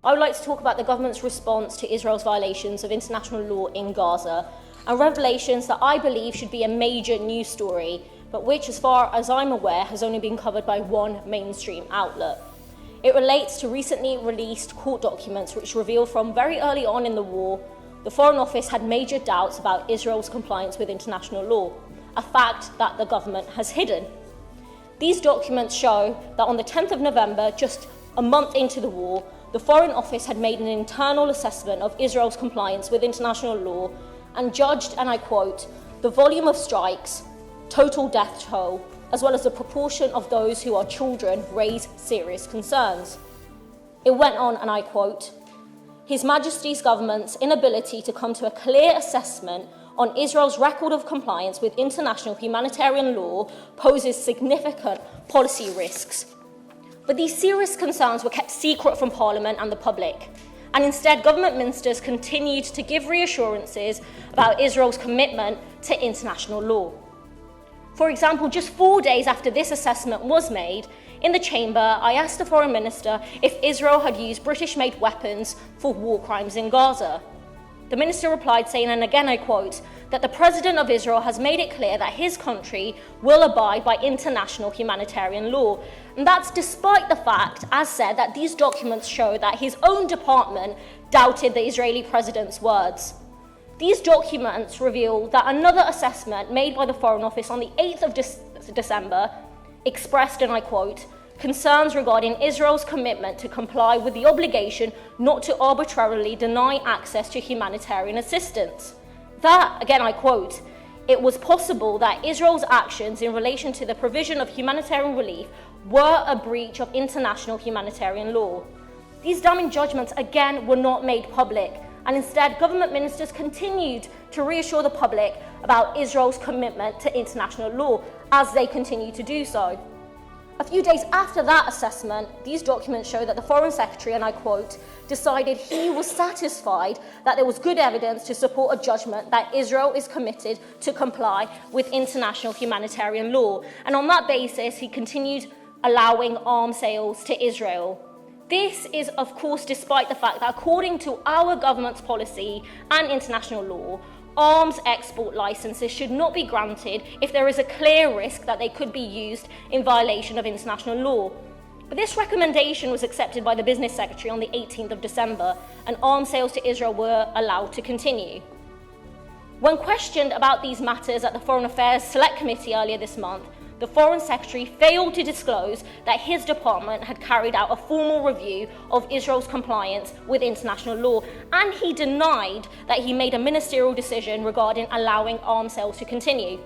I would like to talk about the government's response to Israel's violations of international law in Gaza and revelations that I believe should be a major news story, but which, as far as I'm aware, has only been covered by one mainstream outlet. It relates to recently released court documents which reveal from very early on in the war, the Foreign Office had major doubts about Israel's compliance with international law, a fact that the government has hidden. These documents show that on the 10th of November, just a month into the war, the Foreign Office had made an internal assessment of Israel's compliance with international law and judged, and I quote, the volume of strikes, total death toll, as well as the proportion of those who are children raise serious concerns. It went on, and I quote, His Majesty's government's inability to come to a clear assessment on Israel's record of compliance with international humanitarian law poses significant policy risks. But these serious concerns were kept secret from Parliament and the public, and instead government ministers continued to give reassurances about Israel's commitment to international law. For example, just 4 days after this assessment was made, in the chamber, I asked the foreign minister if Israel had used British-made weapons for war crimes in Gaza. The minister replied saying, and again I quote, that the president of Israel has made it clear that his country will abide by international humanitarian law. And that's despite the fact, as said, that these documents show that his own department doubted the Israeli president's words. These documents reveal that another assessment made by the Foreign Office on the 8th of December expressed, and I quote, concerns regarding Israel's commitment to comply with the obligation not to arbitrarily deny access to humanitarian assistance. That, again I quote, it was possible that Israel's actions in relation to the provision of humanitarian relief were a breach of international humanitarian law. These damning judgments, again, were not made public, and instead government ministers continued to reassure the public about Israel's commitment to international law as they continue to do so. A few days after that assessment, these documents show that the Foreign Secretary, and I quote, decided he was satisfied that there was good evidence to support a judgment that Israel is committed to comply with international humanitarian law. And on that basis, he continued allowing arms sales to Israel. This is, of course, despite the fact that according to our government's policy and international law, arms export licenses should not be granted if there is a clear risk that they could be used in violation of international law. But this recommendation was accepted by the Business Secretary on the 18th of December, and arms sales to Israel were allowed to continue. When questioned about these matters at the Foreign Affairs Select Committee earlier this month, the Foreign Secretary failed to disclose that his department had carried out a formal review of Israel's compliance with international law, and he denied that he made a ministerial decision regarding allowing arms sales to continue.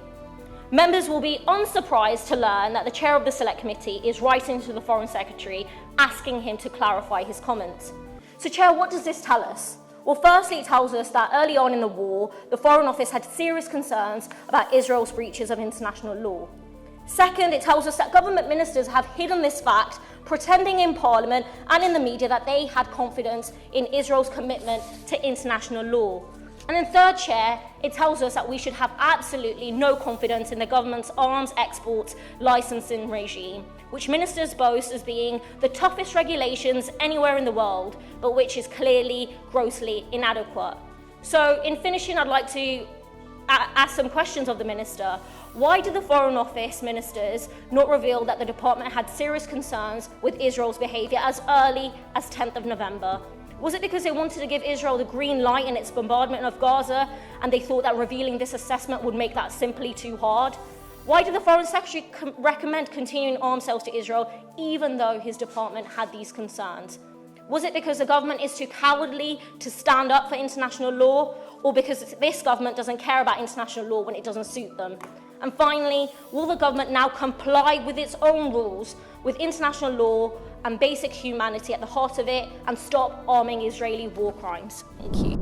Members will be unsurprised to learn that the chair of the Select Committee is writing to the Foreign Secretary asking him to clarify his comments. So, Chair, what does this tell us? Well, firstly, it tells us that early on in the war, the Foreign Office had serious concerns about Israel's breaches of international law. Second, it tells us that government ministers have hidden this fact, pretending in Parliament and in the media that they had confidence in Israel's commitment to international law. And in third, Chair, it tells us that we should have absolutely no confidence in the government's arms export licensing regime, which ministers boast as being the toughest regulations anywhere in the world, but which is clearly grossly inadequate. So in finishing, I'd like to ask some questions of the minister. Why did the Foreign Office ministers not reveal that the department had serious concerns with Israel's behaviour as early as 10th of November? Was it because they wanted to give Israel the green light in its bombardment of Gaza and they thought that revealing this assessment would make that simply too hard? Why did the Foreign Secretary recommend continuing arms sales to Israel even though his department had these concerns? Was it because the government is too cowardly to stand up for international law, or because this government doesn't care about international law when it doesn't suit them? And finally, will the government now comply with its own rules, with international law and basic humanity at the heart of it, and stop arming Israeli war crimes? Thank you.